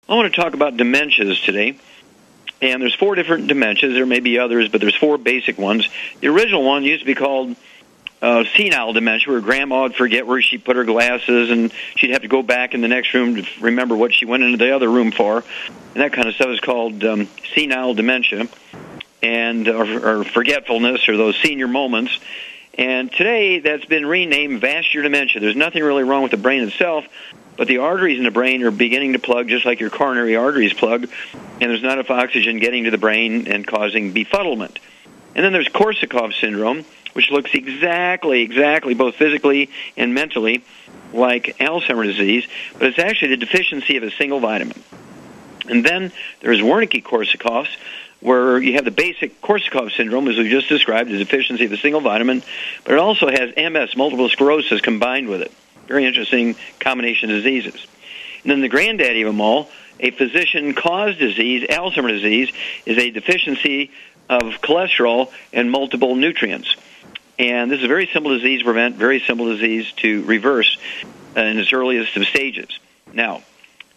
I want to talk about dementias today. And there's 4 different dementias. There may be others, but there's 4 basic ones. The original one used to be called senile dementia, where Grandma would forget where she put her glasses, and she'd have to go back in the next room to remember what she went into the other room for. And that kind of stuff is called senile dementia, and or forgetfulness, or those senior moments. And today, that's been renamed vascular dementia. There's nothing really wrong with the brain itself, but the arteries in the brain are beginning to plug just like your coronary arteries plug, and there's not enough oxygen getting to the brain and causing befuddlement. And then there's Korsakoff syndrome, which looks exactly, both physically and mentally, like Alzheimer's disease, but it's actually the deficiency of a single vitamin. And then there's Wernicke-Korsakoff's, where you have the basic Korsakoff syndrome, as we just described, the deficiency of a single vitamin, but it also has MS, multiple sclerosis, combined with it. Very interesting combination of diseases. And then the granddaddy of them all, a physician-caused disease, Alzheimer's disease, is a deficiency of cholesterol and multiple nutrients. And this is a very simple disease to prevent, very simple disease to reverse in its earliest of stages. Now,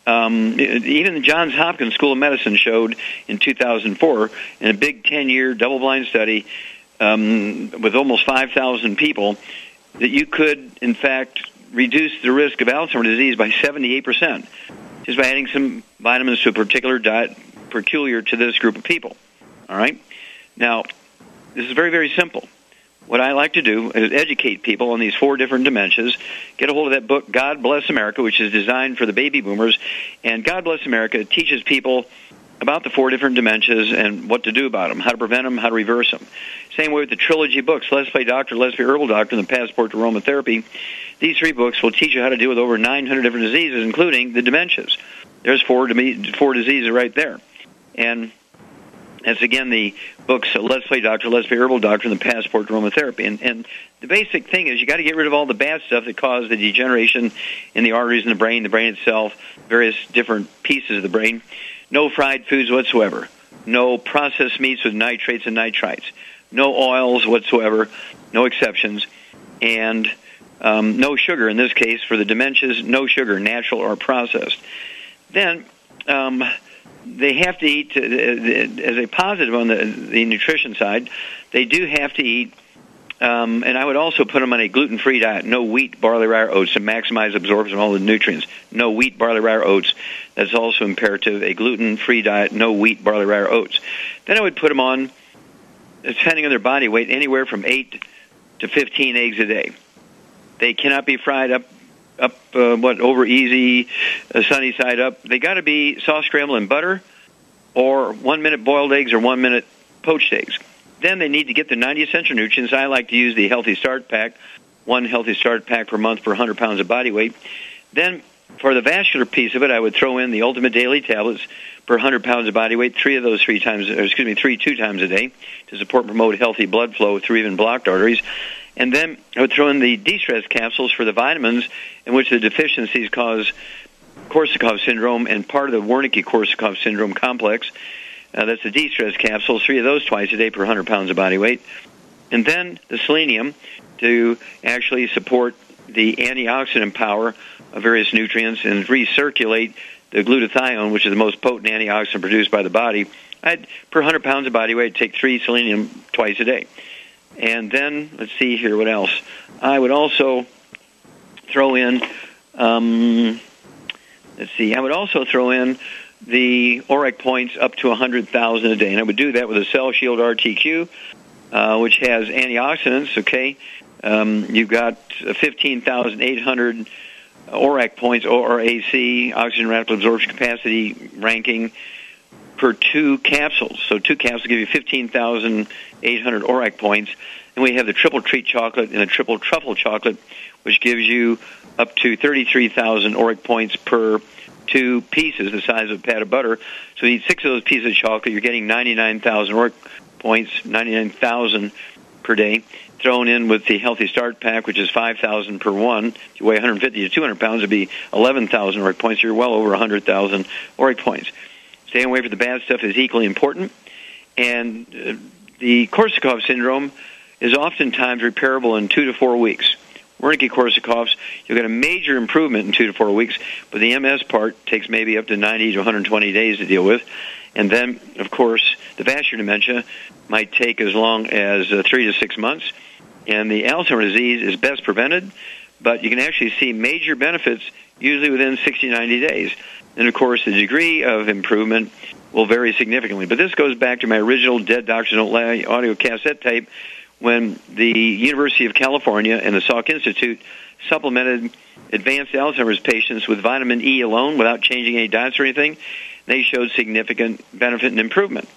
even the Johns Hopkins School of Medicine showed in 2004, in a big 10-year double-blind study with almost 5,000 people, that you could, in fact, reduce the risk of Alzheimer's disease by 78%, just by adding some vitamins to a particular diet peculiar to this group of people. All right? Now, this is very, very simple. What I like to do is educate people on these 4 different dementias. Get a hold of that book, God Bless America, which is designed for the baby boomers. And God Bless America teaches people about the 4 different dementias and what to do about them, how to prevent them, how to reverse them. Same way with the trilogy books, Let's Play Doctor, Let's Be Herbal Doctor, and the Passport to Aromatherapy. Ththese 3 books will teach you how to deal with over 900 different diseases, including the dementias. There's 4 diseases right there. And that's, again, the books, Let's Play Doctor, Let's Be Herbal Doctor, and the Passport to Aromatherapy. And the basic thing is you got to get rid of all the bad stuff that caused the degeneration in the arteries in the brain itself, various different pieces of the brain. No fried foods whatsoever. No processed meats with nitrates and nitrites. No oils whatsoever. No exceptions. And no sugar, in this case, for the dementias, no sugar, natural or processed. Then they have to eat, as a positive on the nutrition side, they do have to eat, and I would also put them on a gluten-free diet. No wheat, barley, rye, or oats to maximize absorption of all the nutrients. No wheat, barley, rye, or oats. That's also imperative. A gluten-free diet, no wheat, barley, rye, or oats. Then I would put them on, depending on their body weight, anywhere from 8 to 15 eggs a day. They cannot be fried up over easy, sunny side up. They got to be soft scrambled in butter, or 1-minute boiled eggs, or 1-minute poached eggs. Then they need to get the 90 essential nutrients. I like to use the Healthy Start Pack, 1 Healthy Start Pack per month per 100 pounds of body weight. Then for the vascular piece of it, I would throw in the Ultimate Daily Tablets per 100 pounds of body weight, 3 of those 3 times, 2 times a day to support and promote healthy blood flow through even blocked arteries. And then I would throw in the de-stress capsules for the vitamins in which the deficiencies cause Korsakoff syndrome and part of the Wernicke-Korsakoff syndrome complex. That's the de-stress capsules, 3 of those twice a day per 100 pounds of body weight. And then the selenium to actually support the antioxidant power of various nutrients and recirculate the glutathione, which is the most potent antioxidant produced by the body. Per 100 pounds of body weight, take 3 selenium twice a day. And then, let's see here, what else? I would also throw in, I would also throw in the ORAC points up to 100,000 a day. And I would do that with a Cell Shield RTQ, which has antioxidants, okay? You've got 15,800 ORAC points, ORAC, oxygen radical absorption capacity ranking, per 2 capsules. So 2 capsules give you 15,800 ORAC points. And we have the triple treat chocolate and the triple truffle chocolate, which gives you up to 33,000 ORAC points per 2 pieces, the size of a pat of butter. So you eat 6 of those pieces of chocolate, you're getting 99,000 ORAC points, 99,000 per day. Thrown in with the Healthy Start Pack, which is 5,000 per one. If you weigh 150 to 200 pounds, it'd be 11,000 ORAC points. You're well over 100,000 ORAC points. Staying away from the bad stuff is equally important. And the Korsakoff syndrome is oftentimes repairable in 2 to 4 weeks Wernicke-Korsakoffs, you'll get a major improvement in 2 to 4 weeks, but the MS part takes maybe up to 90 to 120 days to deal with. And then, of course, the vascular dementia might take as long as 3 to 6 months. And the Alzheimer's disease is best prevented, but you can actually see major benefits usually within 60 to 90 days. And, of course, the degree of improvement will vary significantly. But this goes back to my original Dead Doctors Don't Lie audio cassette tape when the University of California and the Salk Institute supplemented advanced Alzheimer's patients with vitamin E alone without changing any diets or anything. They showed significant benefit and improvement.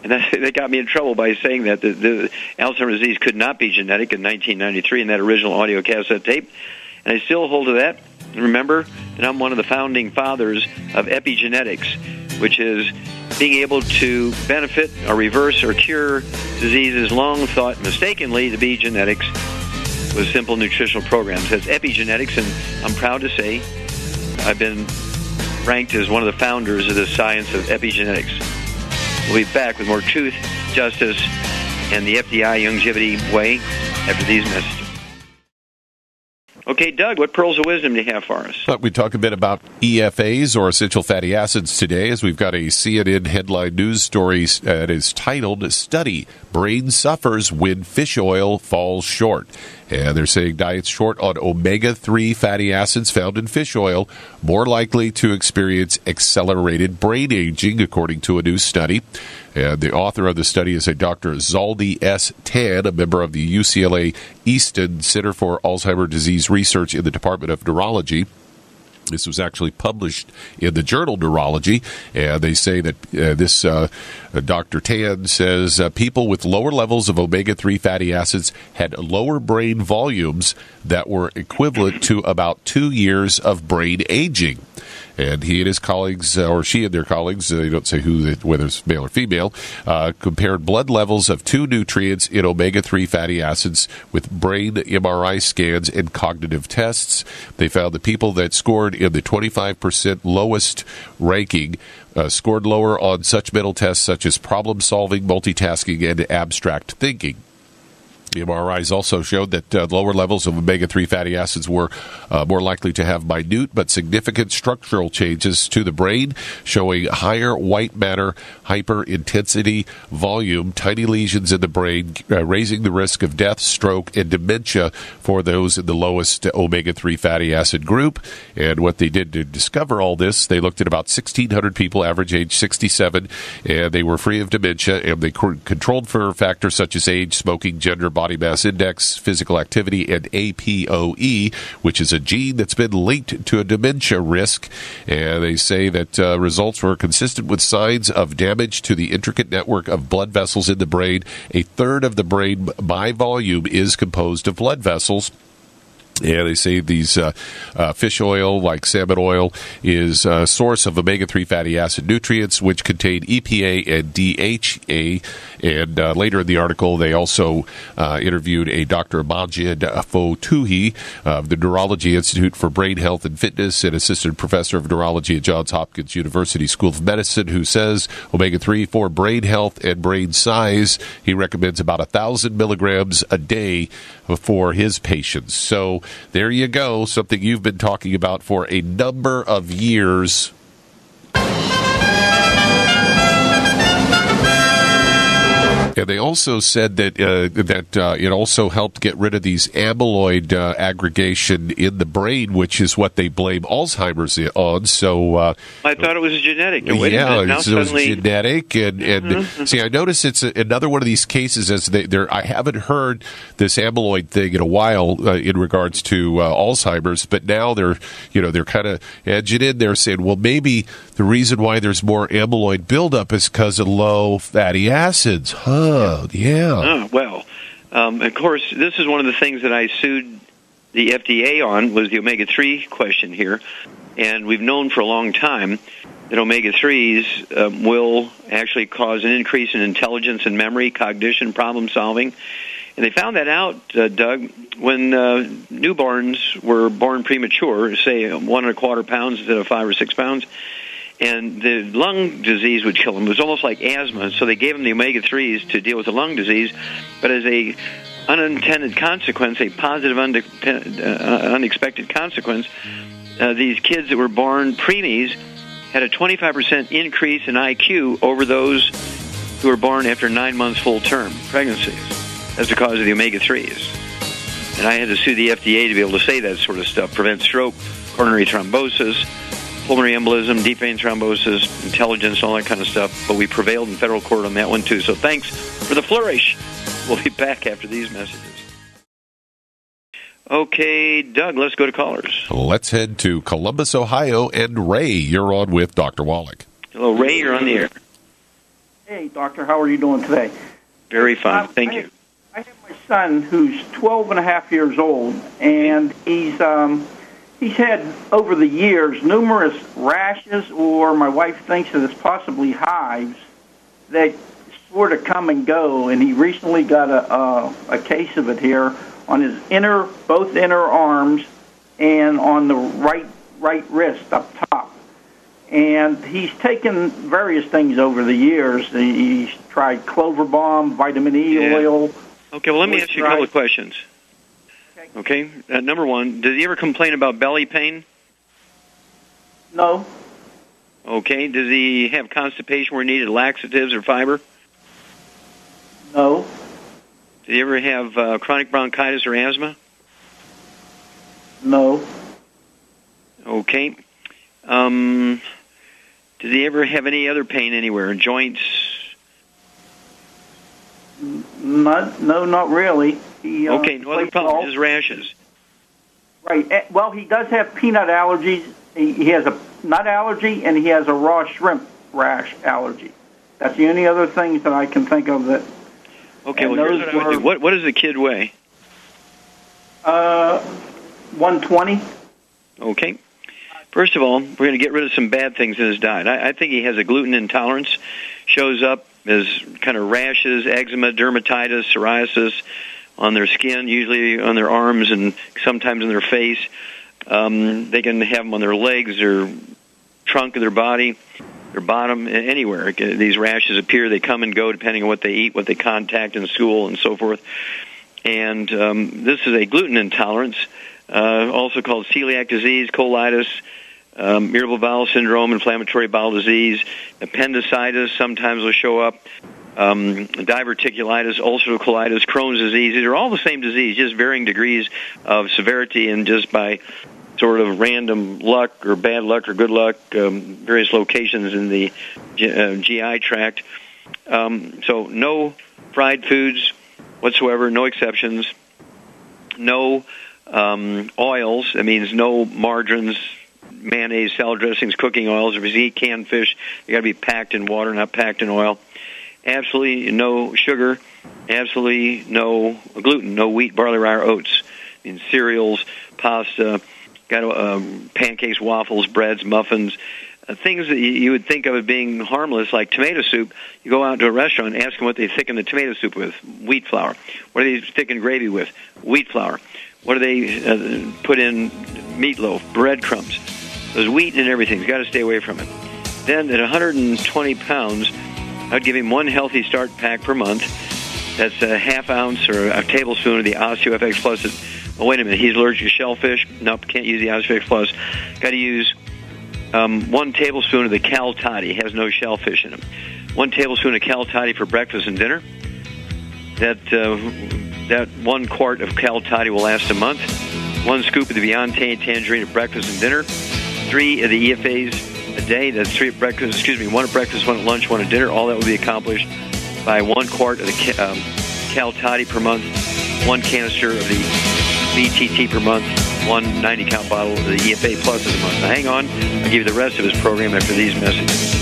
And that got me in trouble by saying that the Alzheimer's disease could not be genetic in 1993 in that original audio cassette tape. And I still hold to that. And remember that I'm one of the founding fathers of epigenetics, which is being able to benefit or reverse or cure diseases long thought mistakenly to be genetics with simple nutritional programs. That's epigenetics, and I'm proud to say I've been ranked as one of the founders of the science of epigenetics. We'll be back with more truth, justice, and the FDI longevity way after these messages. Okay, Doug, what pearls of wisdom do you have for us? Thought we'd talk a bit about EFAs, or essential fatty acids, today, as we've got a CNN headline news story that is titled, Study, Brain Suffers When Fish Oil Falls Short. And they're saying diets short on omega-3 fatty acids found in fish oil more likely to experience accelerated brain aging, according to a new study. And the author of the study is a Dr. Zaldy S. Tan, a member of the UCLA Easton Center for Alzheimer's Disease Research in the Department of Neurology. This was actually published in the journal Neurology, and they say that Dr. Tan says people with lower levels of omega-3 fatty acids had lower brain volumes that were equivalent to about 2 years of brain aging. And he and his colleagues, or she and their colleagues, they don't say whether it's male or female, compared blood levels of 2 nutrients in omega-3 fatty acids with brain MRI scans and cognitive tests. They found the people that scored in the 25% lowest ranking scored lower on such mental tests such as problem-solving, multitasking, and abstract thinking. The MRIs also showed that lower levels of omega-3 fatty acids were more likely to have minute but significant structural changes to the brain, showing higher white matter, hyperintensity, volume, tiny lesions in the brain, raising the risk of death, stroke, and dementia for those in the lowest omega-3 fatty acid group. And what they did to discover all this, they looked at about 1,600 people, average age 67, and they were free of dementia, and they controlled for factors such as age, smoking, gender, body mass index, physical activity, and APOE, which is a gene that's been linked to a dementia risk. And they say that results were consistent with signs of damage to the intricate network of blood vessels in the brain. A third of the brain by volume is composed of blood vessels. Yeah, they say these fish oil, like salmon oil, is a source of omega-3 fatty acid nutrients, which contain EPA and DHA. And later in the article, they also interviewed a Dr. Majid Fotouhi of the Neurology Institute for Brain Health and Fitness and assistant professor of neurology at Johns Hopkins University School of Medicine, who says omega-3 for brain health and brain size. He recommends about 1,000 milligrams a day for his patients. So there you go, something you've been talking about for a number of years. And they also said that it also helped get rid of these amyloid aggregation in the brain, which is what they blame Alzheimer's on. So I thought it was genetic. It was genetic. And see, I notice it's another one of these cases. I haven't heard this amyloid thing in a while in regards to Alzheimer's, but now they're kind of edging in there, saying, well, maybe the reason why there's more amyloid buildup is because of low fatty acids. Yeah. Of course, this is one of the things that I sued the FDA on, was the omega-3 question here. And we've known for a long time that omega-3s will actually cause an increase in intelligence and memory, cognition, problem solving. And they found that out, Doug, when newborns were born premature, say 1.25 pounds instead of 5 or 6 pounds. And the lung disease would kill them. It was almost like asthma, so they gave them the omega-3s to deal with the lung disease. But as they unintended consequence, a positive unexpected consequence. These kids that were born preemies had a 25% increase in IQ over those who were born after 9 months full-term pregnancies. That's because of the omega-3s. And I had to sue the FDA to be able to say that sort of stuff, prevent stroke, coronary thrombosis, pulmonary embolism, deep vein thrombosis, intelligence, all that kind of stuff. But we prevailed in federal court on that one, too. So thanks for the flourish. We'll be back after these messages. Okay, Doug, let's go to callers. Let's head to Columbus, Ohio, and Ray. You're on with Dr. Wallach. Hello, Ray, you're on the air. Hey, doctor, how are you doing today? Very fine, thank you. I have my son who's 12 and a half years old, and he's had, over the years, numerous rashes, or my wife thinks that it's possibly hives, that sort of come and go, and he recently got a case of it here on his both inner arms and on the right wrist up top. And he's taken various things over the years. He's tried Clover Balm, vitamin E oil. Okay, well, let me ask you a couple of questions. Okay, number one, does he ever complain about belly pain? No. Okay, does he have constipation where he needed laxatives or fiber? No. Does he ever have chronic bronchitis or asthma? No. Okay. Does he ever have any other pain anywhere, joints? No, not really. Okay, no other problem, just rashes. Right. Well, he does have peanut allergies. He has a nut allergy, and he has a raw shrimp rash allergy. That's the only other things that I can think of that. Okay, well, here's what I would do. What does the kid weigh? 120. Okay. First of all, we're going to get rid of some bad things in his diet. I think he has a gluten intolerance. Shows up as kind of rashes, eczema, dermatitis, psoriasis on their skin, usually on their arms and sometimes in their face. They can have them on their legs, their trunk of their body, their bottom, anywhere. These rashes appear. They come and go depending on what they eat, what they contact in school, and so forth. And this is a gluten intolerance, also called celiac disease, colitis, irritable bowel syndrome, inflammatory bowel disease, appendicitis sometimes will show up, diverticulitis, ulcerative colitis, Crohn's disease. These are all the same disease, just varying degrees of severity, and just by sort of random luck or bad luck or good luck, various locations in the GI tract. So no fried foods whatsoever, no exceptions, no oils. That means no margarines, mayonnaise, salad dressings, cooking oils. If you eat canned fish, they got to be packed in water, not packed in oil. Absolutely no sugar. Absolutely no gluten. No wheat, barley, rye, or oats. I mean, cereals, pasta, pancakes, waffles, breads, muffins, things that you would think of as being harmless, like tomato soup. You go out to a restaurant and ask them what they thicken the tomato soup with. Wheat flour. What do they thicken gravy with? Wheat flour. What do they put in meatloaf? Breadcrumbs. There's wheat and everything. You've got to stay away from it. Then at 120 pounds, I'd give him one Healthy Start pack per month. That's a half ounce or a tablespoon of the OsteoFX Plus. Oh, wait a minute. He's allergic to shellfish. Nope, can't use the OsteoFX Plus. Got to use 1 tablespoon of the Cal Toddy. It has no shellfish in it. 1 tablespoon of Cal Toddy for breakfast and dinner. That 1 quart of Cal Toddy will last a month. 1 scoop of the Beyond Tangerine at breakfast and dinner. 3 of the EFAs a day. That's 3 at breakfast. 1 at breakfast, 1 at lunch, 1 at dinner. All that will be accomplished by 1 quart of the Cal Toddy per month. 1 canister of the BTT per month. 1 90-count bottle of the EFA Plus a month. Now, hang on. I'll give you the rest of his program after these messages.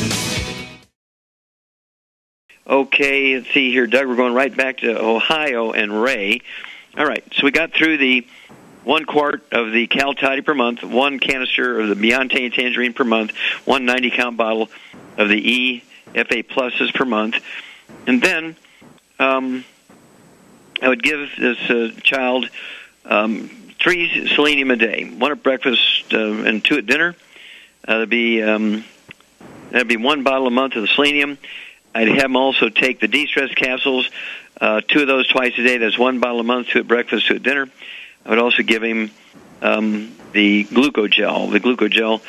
Okay, let's see here, Doug. We're going right back to Ohio and Ray. All right, so we got through the 1 quart of the Cal Toddy per month, 1 canister of the Beyond Tangerine per month, 1 90-count bottle of the EFA Pluses per month. And then I would give this child 3 selenium a day, 1 at breakfast and 2 at dinner. That'd be 1 bottle a month of the selenium. I'd have him also take the de-stress capsules, 2 of those twice a day. That's 1 bottle a month, 2 at breakfast, 2 at dinner. I would also give him the Glucogel. The Glucogel,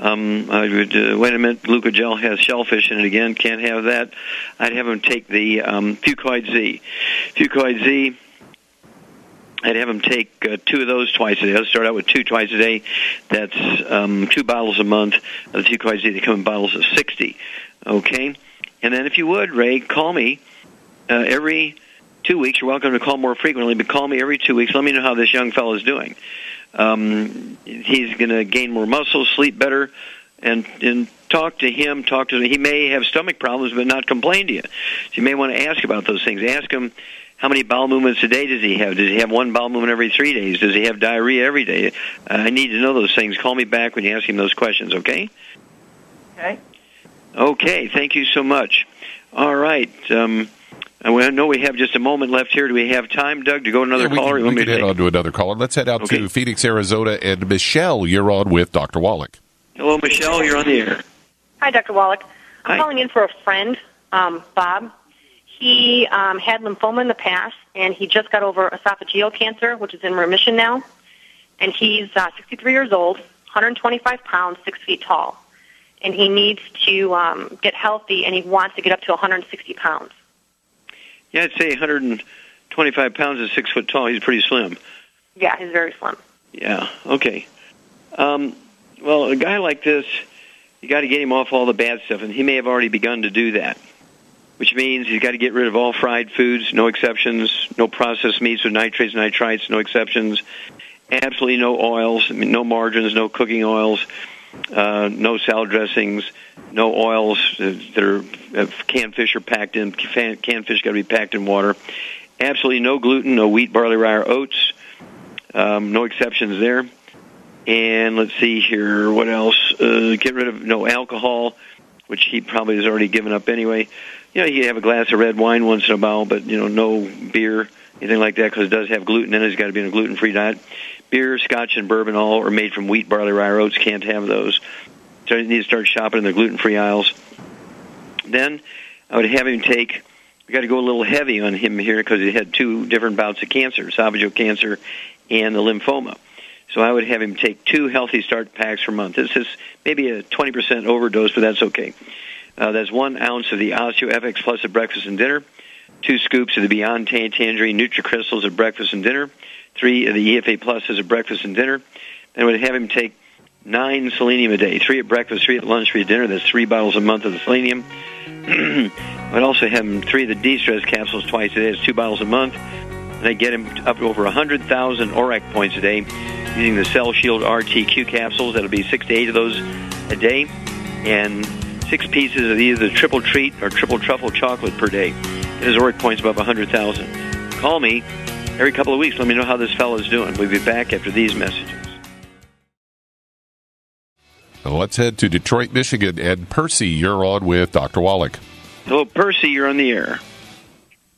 I would, wait a minute, Glucogel has shellfish in it again. Can't have that. I'd have him take the Fucoid Z. Fucoid Z, I'd have him take 2 of those twice a day. I'll start out with 2 twice a day. That's 2 bottles a month of the Fucoid Z. They come in bottles of 60. Okay? And then if you would, Ray, call me every 2 weeks. You're welcome to call more frequently, but call me every 2 weeks. Let me know how this young fellow is doing. He's going to gain more muscle, sleep better, and talk to him. He may have stomach problems, but not complain to you. So you may want to ask about those things. Ask him, how many bowel movements a day does he have? Does he have 1 bowel movement every 3 days? Does he have diarrhea every day? I need to know those things. Call me back when you ask him those questions, okay? Okay. Okay, thank you so much. All right. I know we have just a moment left here. Do we have time, Doug, to go to another caller? We can head on to another caller. Let's head out to Phoenix, Arizona. And Michelle, you're on with Dr. Wallach. Hello, Michelle. You're on the air. Hi, Dr. Wallach. I'm Hi. calling in for a friend, Bob. He had lymphoma in the past, and he just got over esophageal cancer, which is in remission now. And he's 63 years old, 125 pounds, 6 feet tall. And he needs to get healthy, and he wants to get up to 160 pounds. Yeah, I'd say 125 pounds is 6 foot tall. He's pretty slim. Yeah, he's very slim. Yeah, okay. Well, a guy like this, you got to get him off all the bad stuff, and he may have already begun to do that, which means he's got to get rid of all fried foods, no exceptions, no processed meats with nitrates, nitrites, no exceptions, absolutely no oils, no margarines, no cooking oils, no salad dressings, no oils that are canned fish are packed in. Canned fish got to be packed in water. Absolutely no gluten, no wheat, barley, rye, or oats. No exceptions there. And let's see here, what else? Get rid of no alcohol, which he probably has already given up anyway. You know, you have a glass of red wine once in a while, but, you know, no beer, anything like that, because it does have gluten in it. It's got to be in a gluten-free diet. Beer, scotch, and bourbon all are made from wheat, barley, rye, or oats. Can't have those. So you need to start shopping in the gluten-free aisles. Then I would have him take, we got to go a little heavy on him here because he had 2 different bouts of cancer, esophageal cancer and the lymphoma. So I would have him take 2 Healthy Start packs per month. This is maybe a 20% overdose, but that's okay. That's 1 ounce of the OsteoFX Plus at breakfast and dinner, 2 scoops of the Beyond Tangerine NutriCrystals at breakfast and dinner, 3 of the EFA Pluses at breakfast and dinner. Then I would have him take 9 selenium a day, 3 at breakfast, 3 at lunch, 3 at dinner. That's 3 bottles a month of the selenium. I'd also have him 3 of the de-stress capsules twice a day. That's 2 bottles a month. And I get him up to over 100,000 ORAC points a day using the Cell Shield RTQ capsules. That'll be 6 to 8 of those a day. And 6 pieces of either the triple treat or triple truffle chocolate per day. Get his ORAC points above 100,000. Call me every couple of weeks. Let me know how this fellow's doing. We'll be back after these messages. Let's head to Detroit, Michigan. And Percy, you're on with Dr. Wallach. Hello, Percy. You're on the air.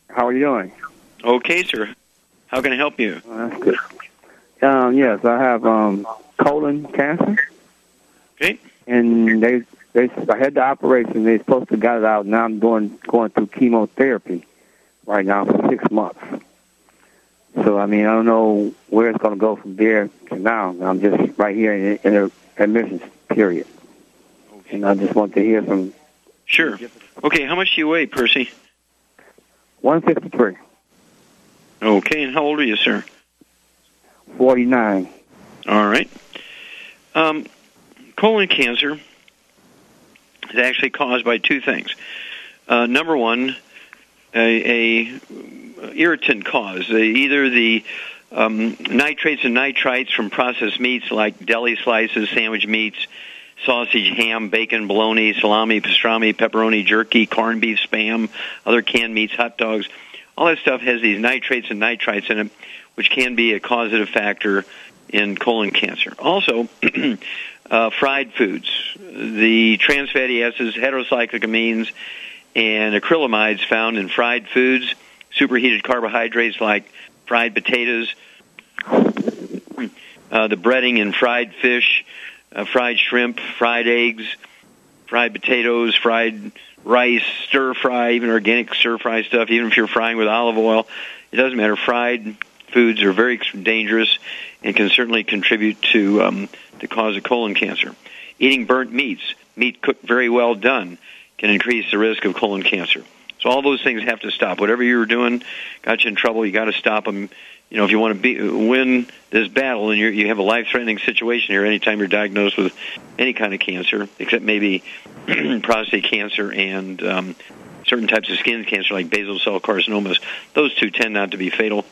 How are you doing? Okay, sir. How can I help you? That's good. Yes, I have colon cancer. Okay. And I had the operation. They're supposed to got it out. Now I'm going through chemotherapy right now for 6 months. So, I mean, I don't know where it's going to go from there to now. I'm just right here in the admissions period. And I just want to hear some... Sure. Okay, how much do you weigh, Percy? 153. Okay, and how old are you, sir? 49. All right. Colon cancer is actually caused by 2 things. Number one, a irritant cause. Either the nitrates and nitrites from processed meats like deli slices, sandwich meats, sausage, ham, bacon, bologna, salami, pastrami, pepperoni, jerky, corned beef, Spam, other canned meats, hot dogs. All that stuff has these nitrates and nitrites in it, which can be a causative factor in colon cancer. Also, fried foods. The trans fatty acids, heterocyclic amines, and acrylamides found in fried foods, superheated carbohydrates like fried potatoes, the breading in fried fish, fried shrimp, fried eggs, fried potatoes, fried rice, stir fry, even organic stir fry stuff, even if you're frying with olive oil. It doesn't matter. Fried foods are very dangerous and can certainly contribute to the cause of colon cancer. Eating burnt meats, meat cooked very well done, can increase the risk of colon cancer. So all those things have to stop. Whatever you were doing got you in trouble, you got to stop them. You know, if you want to win this battle, and you have a life-threatening situation here anytime you're diagnosed with any kind of cancer, except maybe prostate cancer and certain types of skin cancer like basal cell carcinomas, those two tend not to be fatal.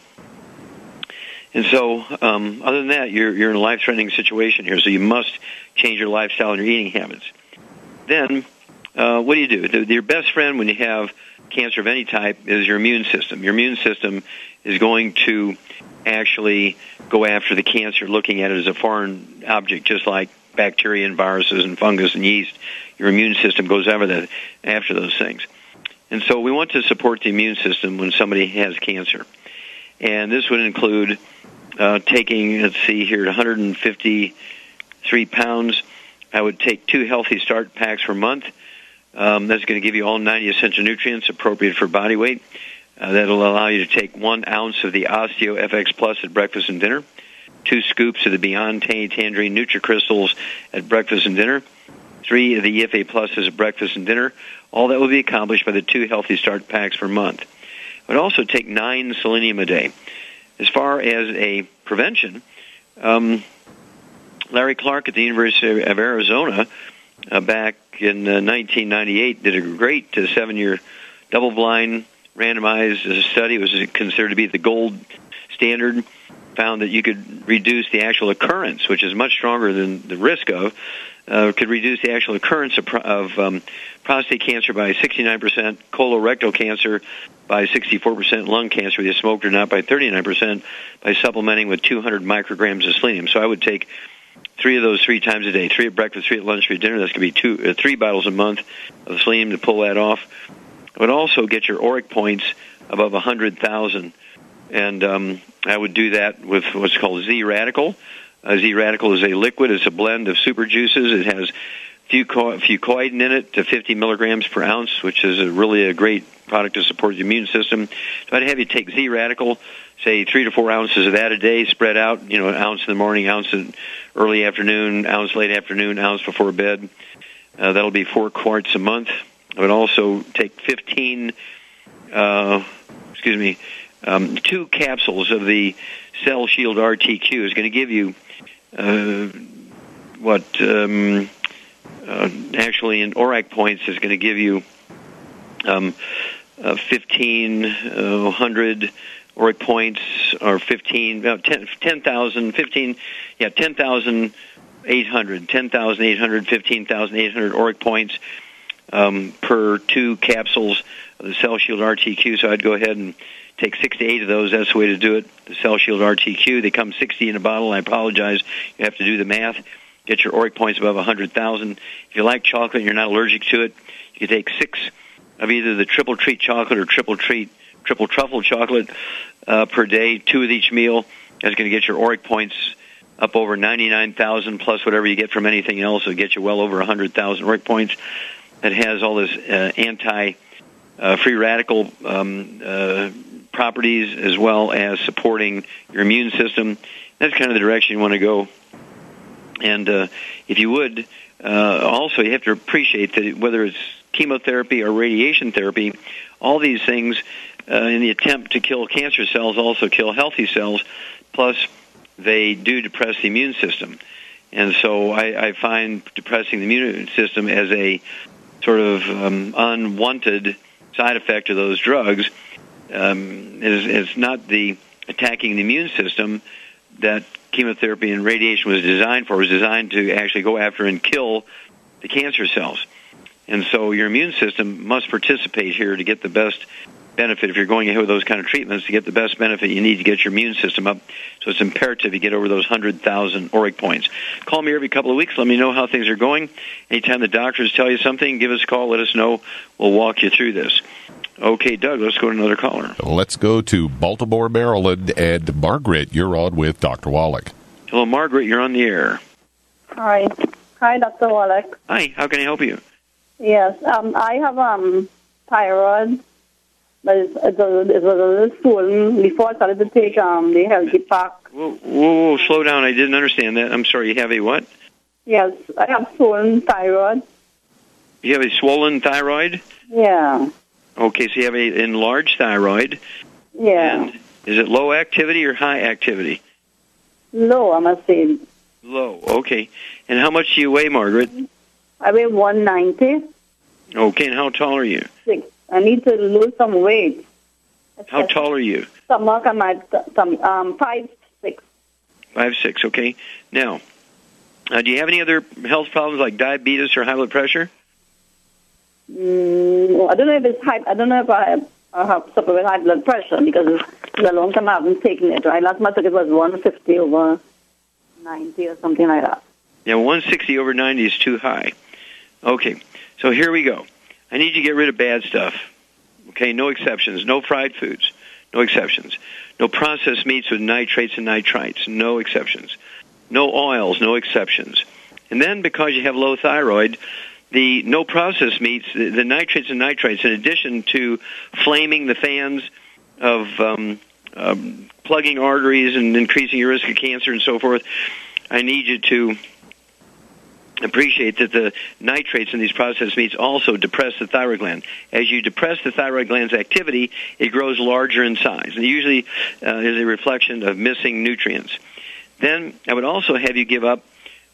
And so, other than that, you're in a life-threatening situation here, so you must change your lifestyle and your eating habits. Then, what do? Your best friend when you have cancer of any type is your immune system. Your immune system is going to actually go after the cancer, looking at it as a foreign object, just like bacteria and viruses and fungus and yeast. Your immune system goes after those things. And so we want to support the immune system when somebody has cancer. And this would include taking, let's see here, 153 pounds. I would take 2 Healthy Start packs per month. That's going to give you all 90 essential nutrients appropriate for body weight. That'll allow you to take 1 ounce of the Osteo FX Plus at breakfast and dinner, 2 scoops of the Beyond Tangerine NutriCrystals at breakfast and dinner, 3 of the EFA Pluses at breakfast and dinner. All that will be accomplished by the 2 Healthy Start packs per month. I would also take 9 selenium a day. As far as a prevention, Larry Clark at the University of Arizona back in 1998 did a great 7-year double-blind randomized study. It was considered to be the gold standard. Found that you could reduce the actual occurrence, which is much stronger than the risk of, could reduce the actual occurrence of prostate cancer by 69%, colorectal cancer by 64%, lung cancer, whether you smoked or not, by 39%, by supplementing with 200 micrograms of selenium. So I would take 3 of those 3 times a day, 3 at breakfast, 3 at lunch, 3 at dinner. That's going to be 3 bottles a month of selenium to pull that off. It would also get your ORAC points above 100,000. And I would do that with what's called Z-Radical. Z-Radical is a liquid. It's a blend of super juices. It has fucoidan in it to 50 milligrams per ounce, which is really a great product to support the immune system. So I'd have you take Z-Radical, say 3 to 4 ounces of that a day, spread out, an ounce in the morning, ounce in early afternoon, ounce late afternoon, ounce before bed. That'll be 4 quarts a month. I would also take 2 capsules of the Cell Shield RTQ. Is going to give you actually in ORAC points is going to give you 1,500 ORAC points, or 10,800, 15,800 ORAC points per 2 capsules of the Cell Shield RTQ. So I'd go ahead and take 6 to 8 of those. That's the way to do it. The Cell Shield RTQ. They come 60 in a bottle. I apologize. You have to do the math. Get your ORAC points above 100,000. If you like chocolate and you're not allergic to it, you can take 6 of either the triple treat chocolate or triple truffle chocolate per day, 2 with each meal. That's going to get your ORAC points up over 99,000 plus whatever you get from anything else. It'll get you well over 100,000 ORAC points. It has all this anti-free radical properties, as well as supporting your immune system. That's kind of the direction you want to go. And if you would, also you have to appreciate that whether it's chemotherapy or radiation therapy, all these things in the attempt to kill cancer cells also kill healthy cells, plus they do depress the immune system. And so I find depressing the immune system as a sort of unwanted side effect of those drugs. It's not the attacking the immune system that chemotherapy and radiation was designed for. It was designed to actually go after and kill the cancer cells. And so your immune system must participate here to get the best benefit. If you're going ahead with those kind of treatments, to get the best benefit, you need to get your immune system up. So it's imperative you get over those 100,000 ORAC points. Call me every couple of weeks. Let me know how things are going. Anytime the doctors tell you something, give us a call. Let us know. We'll walk you through this. Okay, Doug, let's go to another caller. Let's go to Baltimore, Maryland. And Margaret, you're on with Dr. Wallach. Hello, Margaret. You're on the air. Hi. Hi, Dr. Wallach. Hi. How can I help you? Yes, I have thyroid, but it was a little swollen before I started to take the healthy pack. Whoa, slow down. I didn't understand that. I'm sorry, you have a what? Yes, I have swollen thyroid. You have a swollen thyroid? Yeah. Okay, so you have an enlarged thyroid. Yeah. And is it low activity or high activity? Low, I must say. Low, okay. And how much do you weigh, Margaret? I weigh 190. Okay, and how tall are you? 6. I need to lose some weight. How tall are you? Stomach, I'm at 5'6". 5'6", okay. Now, do you have any other health problems like diabetes or high blood pressure? I don't know if it's high. I don't know if I have suffered with high blood pressure because it's a long time I haven't taken it. Right? Last time I took it was 150 over 90 or something like that. Yeah, 160 over 90 is too high. Okay, so here we go. I need you to get rid of bad stuff. Okay, no exceptions. No fried foods. No exceptions. No processed meats with nitrates and nitrites. No exceptions. No oils. No exceptions. And then because you have low thyroid, the no processed meats, the nitrates and nitrites, in addition to flaming the fans of plugging arteries and increasing your risk of cancer and so forth, I need you to appreciate that the nitrates in these processed meats also depress the thyroid gland. As you depress the thyroid gland's activity, it grows larger in size, and usually is a reflection of missing nutrients. Then I would also have you give up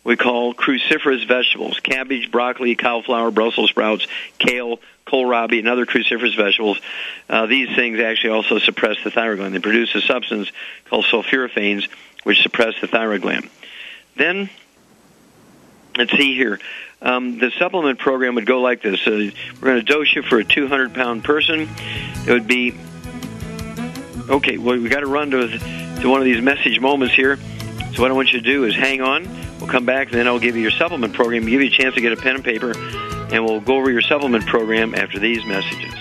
what we call cruciferous vegetables: cabbage, broccoli, cauliflower, Brussels sprouts, kale, kohlrabi, and other cruciferous vegetables. These things actually also suppress the thyroid gland. They produce a substance called sulforaphanes, which suppress the thyroid gland. Then, let's see here. The supplement program would go like this. We're going to dose you for a 200-pound person. It would be, okay, well, we got to run to one of these message moments here. So what I want you to do is hang on. We'll come back, and then I'll give you your supplement program, give you a chance to get a pen and paper, and we'll go over your supplement program after these messages.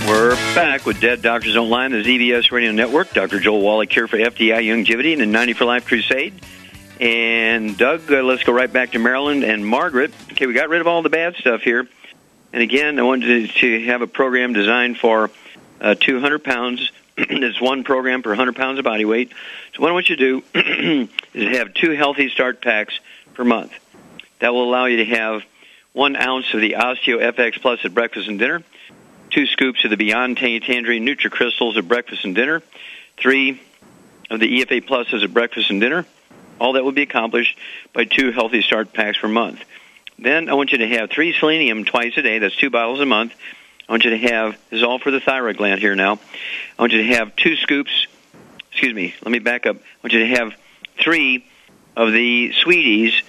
We're back with Dead Doctors Don't Lie on the ZBS Radio Network. Dr. Joel Wallach here for FDI Longevity and the 90 for Life Crusade. And Doug, let's go right back to Maryland. And Margaret, okay, we got rid of all the bad stuff here. And again, I wanted to have a program designed for 200 pounds. There's one program per 100 pounds of body weight. So what I want you to do is have 2 healthy start packs per month. That will allow you to have 1 ounce of the Osteo FX Plus at breakfast and dinner, 2 scoops of the Beyond Tangerine NutriCrystals at breakfast and dinner, 3 of the EFA Pluses at breakfast and dinner. All that will be accomplished by 2 healthy start packs per month. Then I want you to have 3 selenium twice a day. That's 2 bottles a month. I want you to have, this is all for the thyroid gland here now. I want you to have 2 scoops, let me back up. I want you to have 3 of the Sweeties.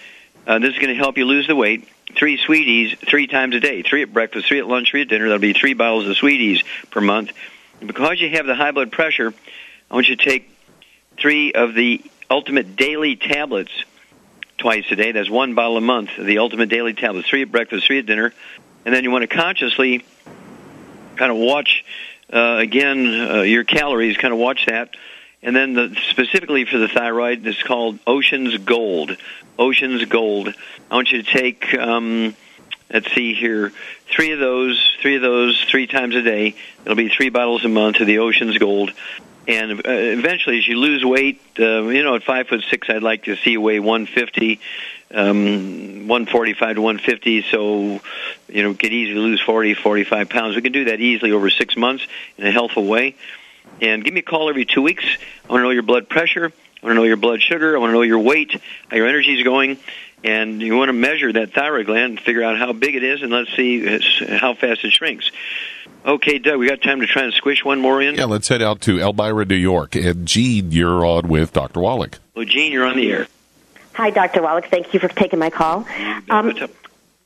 This is going to help you lose the weight. 3 Sweeties 3 times a day. 3 at breakfast, 3 at lunch, 3 at dinner. That'll be 3 bottles of Sweeties per month. And because you have the high blood pressure, I want you to take 3 of the Ultimate Daily Tablets twice a day. That's 1 bottle a month of the Ultimate Daily Tablets. 3 at breakfast, 3 at dinner. And then you want to consciously kind of watch, your calories, kind of watch that. And then specifically for the thyroid, it's called Ocean's Gold. Ocean's Gold. I want you to take, let's see here, 3 of those 3 times a day. It'll be 3 bottles a month of the Ocean's Gold. And eventually, as you lose weight, at 5'6", I'd like to see you weigh 150, 145 to 150. So, could easily lose 40, 45 pounds. We can do that easily over 6 months in a healthful way. And give me a call every 2 weeks. I want to know your blood pressure. I want to know your blood sugar. I want to know your weight, how your energy is going. And you want to measure that thyroid gland and figure out how big it is, and let's see how fast it shrinks. Okay, Doug, we got time to try and squish one more in? Yeah, let's head out to Elmira, New York. And Gene, you're on with Dr. Wallach. Well, Gene, you're on the air. Hi, Dr. Wallach. Thank you for taking my call. What's up?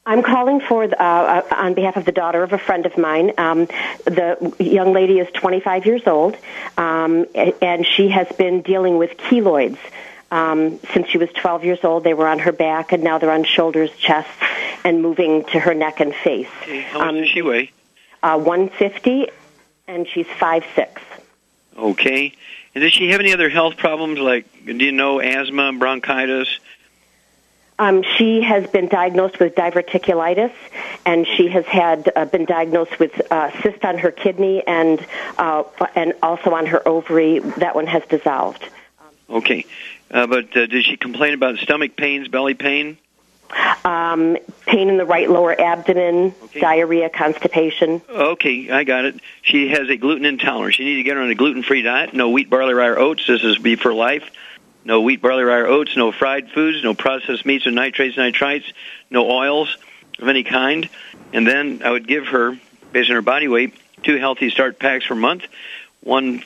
I'm calling for on behalf of the daughter of a friend of mine. The young lady is 25 years old, and she has been dealing with keloids. Since she was 12 years old, they were on her back, and now they're on shoulders, chest, and moving to her neck and face. Okay. How much does she weigh? 150, and she's 5'6". Okay. And does she have any other health problems, like, asthma, bronchitis? She has been diagnosed with diverticulitis, and she has been diagnosed with cyst on her kidney and also on her ovary. That one has dissolved. Okay. But did she complain about stomach pains, belly pain? Pain in the right lower abdomen, diarrhea, constipation. Okay, I got it. She has a gluten intolerance. You need to get her on a gluten-free diet. No wheat, barley, rye, or oats. This is be for life. No wheat, barley, rye, or oats. No fried foods. No processed meats or nitrates, nitrites. No oils of any kind. And then I would give her, based on her body weight, 2 Healthy Start packs per month, 1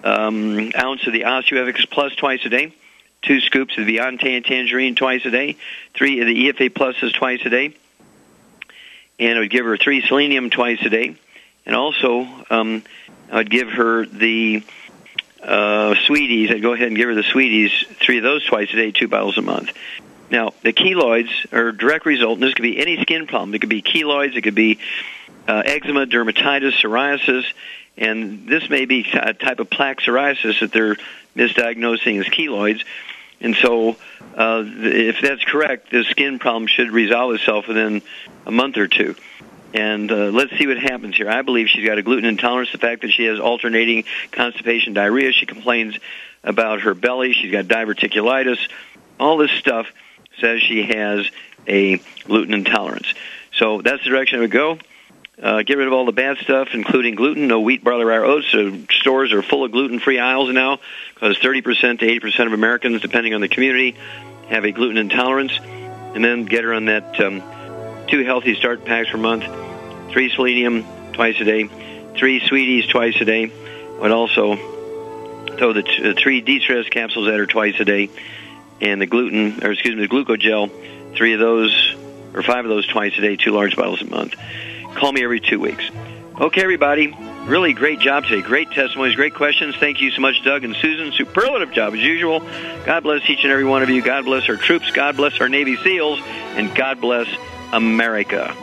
ounce of the OsteoEffics Plus twice a day, 2 scoops of the Beyond Tangerine twice a day, 3 of the EFA Pluses twice a day, and I would give her 3 selenium twice a day, and also I would give her the Sweeties. I'd go ahead and give her the Sweeties, 3 of those twice a day, 2 bottles a month. Now, the keloids are a direct result, and this could be any skin problem. It could be keloids, it could be eczema, dermatitis, psoriasis, and this may be a type of plaque psoriasis that they're misdiagnosing as keloids. And so if that's correct, the skin problem should resolve itself within a month or 2. And let's see what happens here. I believe she's got a gluten intolerance, the fact that she has alternating constipation, diarrhea. She complains about her belly. She's got diverticulitis. All this stuff says she has a gluten intolerance. So that's the direction I would go. Get rid of all the bad stuff, including gluten. No wheat, barley, rye, or oats. So stores are full of gluten-free aisles now, because 30% to 80% of Americans, depending on the community, have a gluten intolerance. And then get her on that 2 Healthy Start packs per month, 3 selenium twice a day, 3 Sweeties twice a day. I would also throw the 3 de-stress capsules at her twice a day, and the glucogel, 3 of those or 5 of those twice a day, 2 large bottles a month. Call me every 2 weeks. Okay, everybody. Really great job today. Great testimonies, great questions. Thank you so much, Doug and Susan. Superlative job as usual. God bless each and every one of you. God bless our troops. God bless our Navy SEALs. And God bless America.